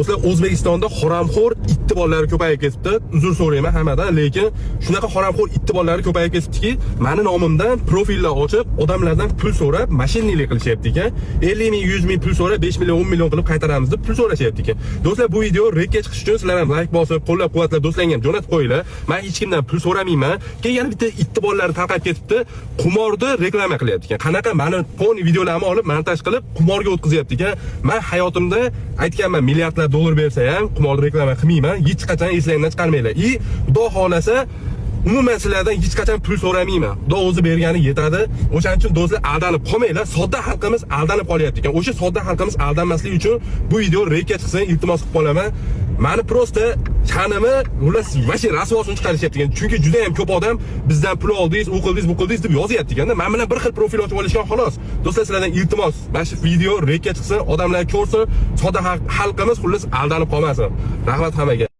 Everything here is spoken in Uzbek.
Do'stlar, O'zbekistonda haramxo'r itti bolalari ko'payib ketibdi. Uzr so'rayman hammadan, lekin shunaqa haramxo'r itti bolalari ko'payib ketibdiki, meni nomimdan profillar ochib, odamlardan pul so'rab, mashinnilik qilishyapti ekan. 50 ming, 100 ming pul so'rab, 5 million, 10 million qilib qaytaramiz deb pul so'rashyapti ekan. Do'stlar, bu video rekka chiqish uchun sizlar ham like bosib, qo'llab-quvvatlab do'stlarga ham jo'natib qo'yinglar. Men hech kimdan pul so'ramayman. Keyin yana bitta itti bolalari tarqab ketibdi. Qumorni reklama qilyapti ekan. Qanaqa meni poni videolarimni olib, montaj qilib, qumorga o'tkazayapti ekan. Men hayotimda aytganman, milliardlab dollar bersa ham qumorni reklama qilmayman. Hech qachon eslangdan chiqarmanglar. Xudo xolasa umuman sizlardan hech qachon pul so'ramayman. Xudo o'zi bergani yetadi. O'shaning uchun do'stlar aldanib qolmanglar. Sodda xalqimiz aldanib qolyapti ekan. O'sha sodda xalqimiz aldanmasligi uchun bu video rekka chiqsin, iltimos qilib qolaman. Meni prosta sha'nimni ular vashi rasvosini chiqarishyapti ekan. Chunki juda ham ko'p odam bizdan pul oldingiz, u qildingiz, bu qildingiz deb yozyapti ekanda. Men bilan bir xil profil ochib olishgan xolos. Do'stlar, sizlardan iltimos, mana shu video rekka chiqsin, odamlar ko'rsin, sodda xalqimiz xullas aldanib qolmasin. Rahmat hammaga.